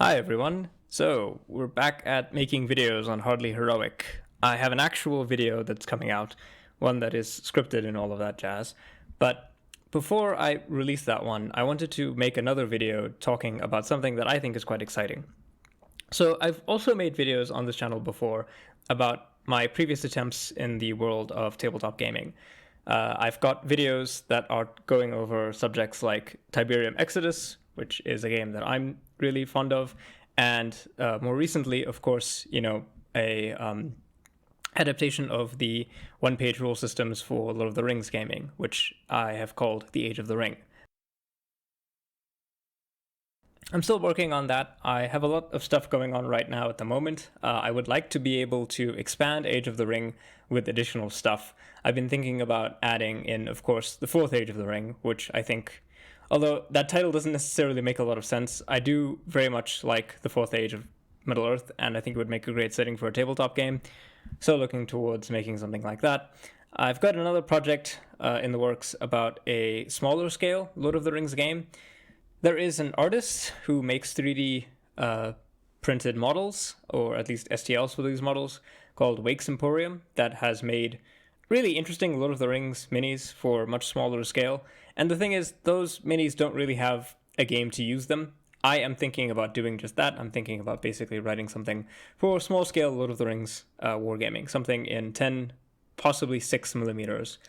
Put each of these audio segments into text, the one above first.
Hi everyone. So, we're back at making videos on Hardly Heroic. I have an actual video that's coming out, one that is scripted and all of that jazz. But before I release that one, I wanted to make another video talking about something that I think is quite exciting. So, I've also made videos on this channel before about my previous attempts in the world of tabletop gaming. I've got videos that are going over subjects like Tiberium Exodus, which is a game that I'm really fond of, and more recently, of course, a adaptation of the one-page rule systems for Lord of the Rings gaming, which I have called The Age of the Ring. I'm still working on that. I have a lot of stuff going on right now at the moment. I would like to be able to expand Age of the Ring with additional stuff. I've been thinking about adding in, of course, the fourth Age of the Ring, which I think, although that title doesn't necessarily make a lot of sense, I do very much like the fourth age of Middle-earth, and I think it would make a great setting for a tabletop game. So looking towards making something like that. I've got another project in the works about a smaller scale Lord of the Rings game. There is an artist who makes 3D printed models, or at least STLs for these models, called Wake's Emporium, that has made really interesting Lord of the Rings minis for much smaller scale. And the thing is, those minis don't really have a game to use them. I am thinking about doing just that. I'm thinking about basically writing something for small scale Lord of the Rings wargaming, something in 10, possibly 6 millimeters.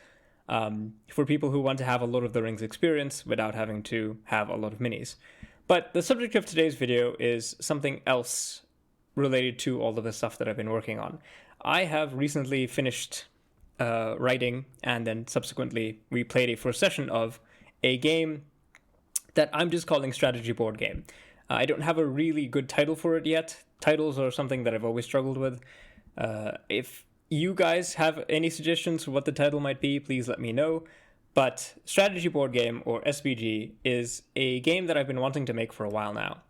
For people who want to have a Lord of the Rings experience without having to have a lot of minis. But the subject of today's video is something else related to all of the stuff that I've been working on. I have recently finished writing, and then subsequently we played a first session of a game that I'm just calling Strategy Board Game. I don't have a really good title for it yet. Titles are something that I've always struggled with. If you guys have any suggestions for what the title might be, please let me know. But Strategy Board Game, or SBG, is a game that I've been wanting to make for a while now.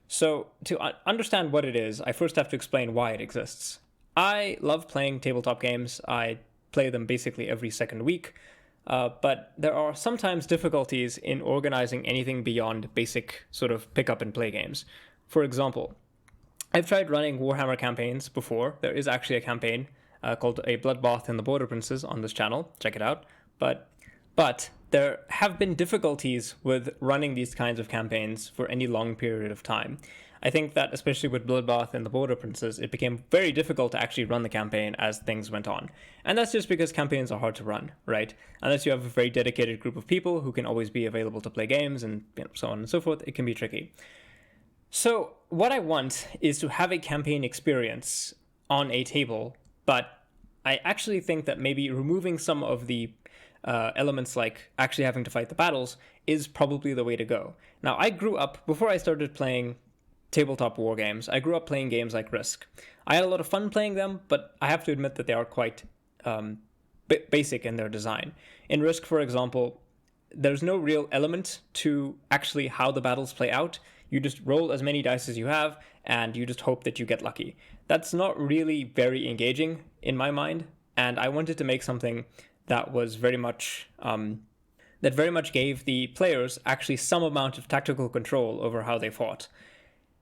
So to understand what it is, I first have to explain why it exists. I love playing tabletop games. I play them basically every second week, but there are sometimes difficulties in organizing anything beyond basic sort of pick up and play games. For example, I've tried running Warhammer campaigns before. There is actually a campaign called A Bloodbath in the Border Princes on this channel. Check it out. But there have been difficulties with running these kinds of campaigns for any long period of time. I think that especially with Bloodbath and the Border Princes, it became very difficult to actually run the campaign as things went on. And that's just because campaigns are hard to run, right? Unless you have a very dedicated group of people who can always be available to play games and so on and so forth, it can be tricky. So what I want is to have a campaign experience on a table, but I actually think that maybe removing some of the elements like actually having to fight the battles is probably the way to go. Now, I grew up, before I started playing tabletop war games, I grew up playing games like Risk. I had a lot of fun playing them, but I have to admit that they are quite basic in their design. In Risk, for example, there's no real element to actually how the battles play out. You just roll as many dice as you have, and you just hope that you get lucky. That's not really very engaging in my mind, and I wanted to make something that was very much gave the players actually some amount of tactical control over how they fought.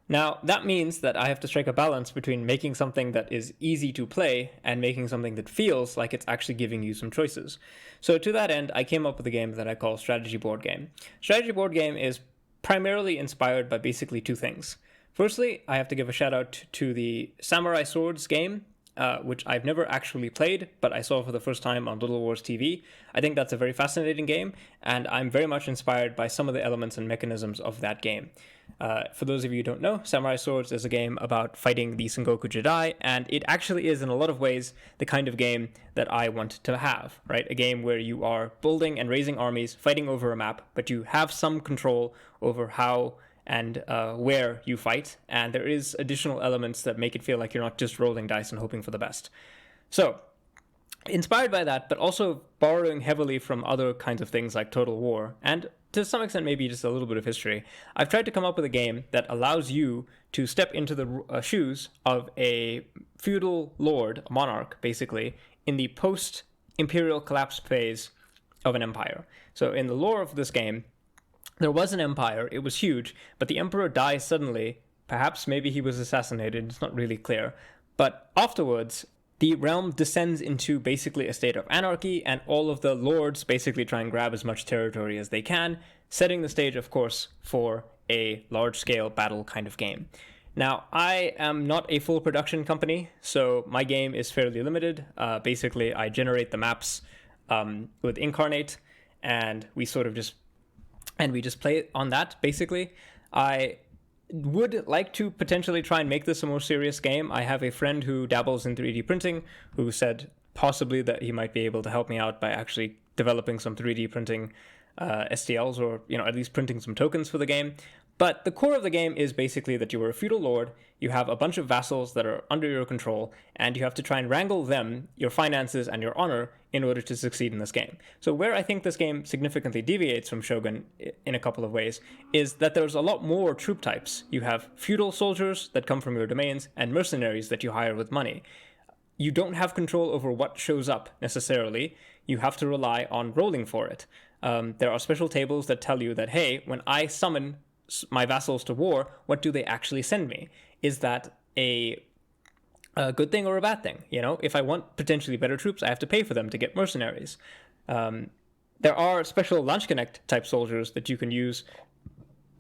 Now, that means that I have to strike a balance between making something that is easy to play and making something that feels like it's actually giving you some choices. So to that end, I came up with a game that I call Strategy Board Game. Strategy Board Game is primarily inspired by basically two things. Firstly, I have to give a shout out to the Samurai Swords game, which I've never actually played, but I saw for the first time on Little Wars TV. I think that's a very fascinating game, and I'm very much inspired by some of the elements and mechanisms of that game. For those of you who don't know, Samurai Swords is a game about fighting the Sengoku Jedi, and it actually is in a lot of ways the kind of game that I want to have, right? A game where you are building and raising armies, fighting over a map, but you have some control over how and where you fight, and there is additional elements that make it feel like you're not just rolling dice and hoping for the best. So, inspired by that, but also borrowing heavily from other kinds of things like Total War, and to some extent maybe just a little bit of history, I've tried to come up with a game that allows you to step into the shoes of a feudal lord, a monarch, basically, in the post-imperial collapse phase of an empire. So in the lore of this game, there was an empire, it was huge, but the emperor dies suddenly Perhaps maybe he was assassinated, it's not really clear. But afterwards, the realm descends into basically a state of anarchy, and all of the lords basically try and grab as much territory as they can, setting the stage, of course, for a large-scale battle kind of game. Now, I am not a full production company, so my game is fairly limited. Basically, I generate the maps with Incarnate, and we just play it on that, basically. I would like to potentially try and make this a more serious game. I have a friend who dabbles in 3D printing who said possibly that he might be able to help me out by actually developing some 3D printing STLs, or at least printing some tokens for the game. But the core of the game is basically that you are a feudal lord, you have a bunch of vassals that are under your control, and you have to try and wrangle them, your finances, and your honor in order to succeed in this game. So where I think this game significantly deviates from Shogun in a couple of ways is that there's a lot more troop types. You have feudal soldiers that come from your domains, and mercenaries that you hire with money. You don't have control over what shows up, necessarily. You have to rely on rolling for it. There are special tables that tell you that, hey, when I summon my vassals to war, what do they actually send me? Is that a good thing or a bad thing? If I want potentially better troops, I have to pay for them to get mercenaries. There are special Landsknechts type soldiers that you can use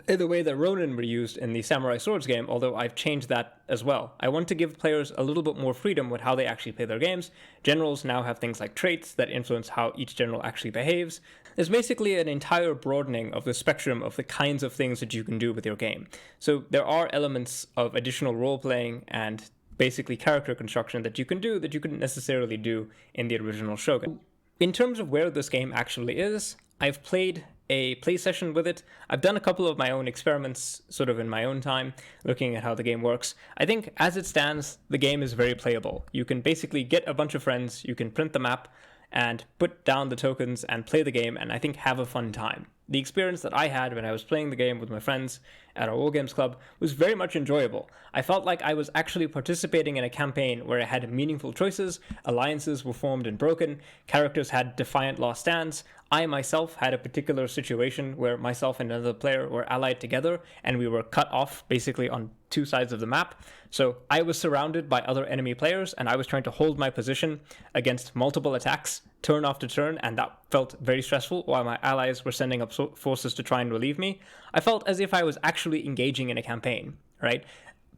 in the way that Ronin were used in the Samurai Swords game, although I've changed that as well. I want to give players a little bit more freedom with how they actually play their games. Generals now have things like traits that influence how each general actually behaves. There's basically an entire broadening of the spectrum of the kinds of things that you can do with your game. So there are elements of additional role-playing and basically character construction that you can do that you couldn't necessarily do in the original Shogun. In terms of where this game actually is, I've played a play session with it. I've done a couple of my own experiments sort of in my own time, looking at how the game works. I think as it stands, the game is very playable. You can basically get a bunch of friends, you can print the map, and put down the tokens and play the game, and I think have a fun time. The experience that I had when I was playing the game with my friends at our wargames club was very much enjoyable. I felt like I was actually participating in a campaign where I had meaningful choices, alliances were formed and broken, characters had defiant last stands. I myself had a particular situation where myself and another player were allied together, and we were cut off basically on two sides of the map. So I was surrounded by other enemy players, and I was trying to hold my position against multiple attacks, turn after turn, and that felt very stressful while my allies were sending up forces to try and relieve me. I felt as if I was actually engaging in a campaign, right?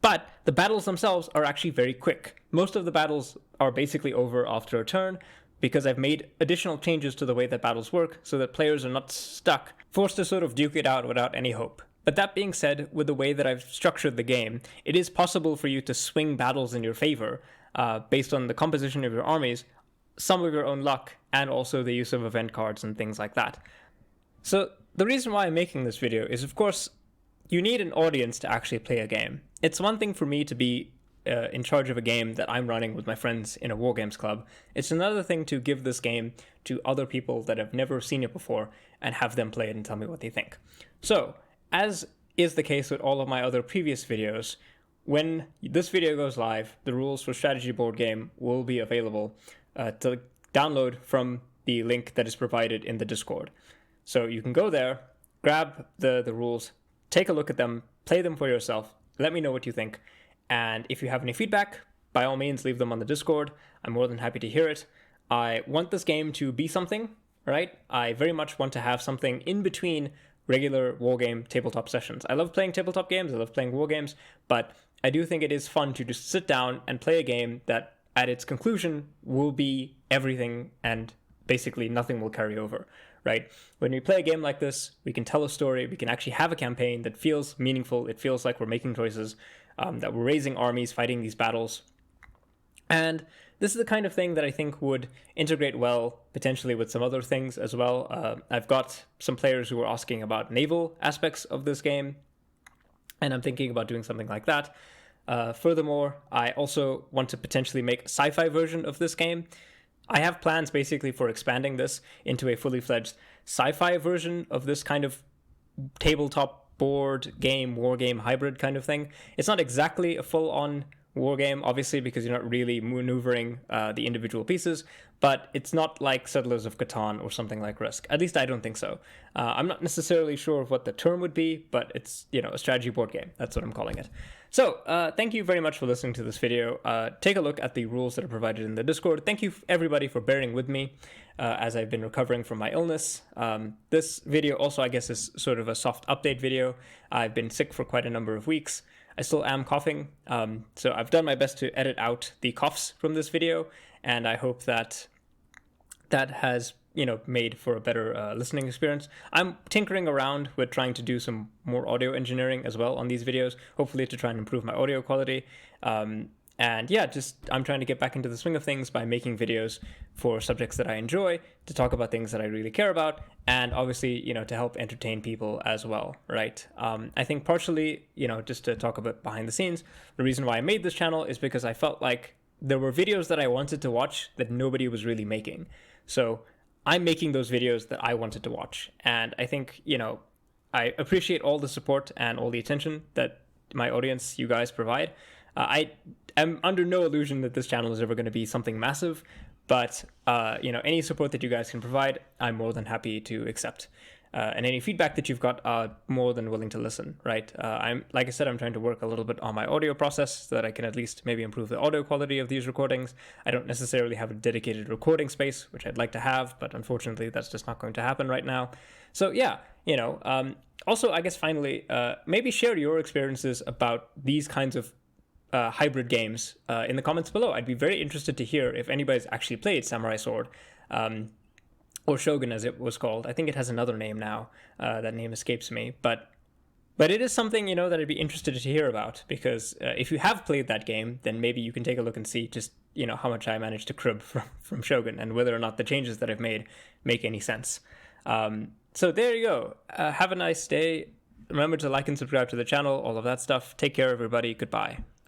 But the battles themselves are actually very quick. Most of the battles are basically over after a turn, because I've made additional changes to the way that battles work so that players are not stuck, forced to sort of duke it out without any hope. But that being said, with the way that I've structured the game, it is possible for you to swing battles in your favor based on the composition of your armies, some of your own luck, and also the use of event cards and things like that. So the reason why I'm making this video is, of course, you need an audience to actually play a game. It's one thing for me to be in charge of a game that I'm running with my friends in a wargames club. It's another thing to give this game to other people that have never seen it before and have them play it and tell me what they think. So, as is the case with all of my other previous videos, when this video goes live, the rules for Strategy Board Game will be available to download from the link that is provided in the Discord. So you can go there, grab the rules, take a look at them, play them for yourself, let me know what you think. And if you have any feedback, by all means, leave them on the Discord. I'm more than happy to hear it. I want this game to be something, right? I very much want to have something in between regular wargame tabletop sessions. I love playing tabletop games, I love playing wargames, but I do think it is fun to just sit down and play a game that at its conclusion will be everything and basically nothing will carry over, right? When we play a game like this, we can tell a story, we can actually have a campaign that feels meaningful, it feels like we're making choices, that we're raising armies, fighting these battles. And this is the kind of thing that I think would integrate well, potentially with some other things as well. I've got some players who are asking about naval aspects of this game, and I'm thinking about doing something like that. Furthermore, I also want to potentially make a sci-fi version of this game. I have plans basically for expanding this into a fully fledged sci-fi version of this kind of tabletop board game, war game hybrid kind of thing. It's not exactly a full-on wargame, obviously, because you're not really maneuvering the individual pieces, but it's not like Settlers of Catan or something like Risk. At least I don't think so. I'm not necessarily sure of what the term would be, but it's, a strategy board game. That's what I'm calling it. So thank you very much for listening to this video. Take a look at the rules that are provided in the Discord. Thank you everybody for bearing with me as I've been recovering from my illness. This video also, I guess, is sort of a soft update video. I've been sick for quite a number of weeks. I still am coughing, so I've done my best to edit out the coughs from this video, and I hope that has made for a better listening experience. I'm tinkering around with trying to do some more audio engineering as well on these videos, hopefully to try and improve my audio quality. And yeah, I'm trying to get back into the swing of things by making videos for subjects that I enjoy, to talk about things that I really care about, and obviously, to help entertain people as well, right? I think partially, just to talk about behind the scenes, the reason why I made this channel is because I felt like there were videos that I wanted to watch that nobody was really making. So I'm making those videos that I wanted to watch. And I think, I appreciate all the support and all the attention that my audience, you guys, provide. I am under no illusion that this channel is ever going to be something massive, but any support that you guys can provide, I'm more than happy to accept. And any feedback that you've got, more than willing to listen, right? Like I said, I'm trying to work a little bit on my audio process so that I can at least maybe improve the audio quality of these recordings. I don't necessarily have a dedicated recording space, which I'd like to have, but unfortunately that's just not going to happen right now. So yeah, also, I guess finally, maybe share your experiences about these kinds of hybrid games in the comments below. I'd be very interested to hear if anybody's actually played Samurai Sword, or Shogun as it was called. I think it has another name now. That name escapes me, but it is something that I'd be interested to hear about, because if you have played that game, then maybe you can take a look and see just how much I managed to crib from Shogun, and whether or not the changes that I've made make any sense. So there you go. Have a nice day. Remember to like and subscribe to the channel, all of that stuff. Take care, everybody. Goodbye.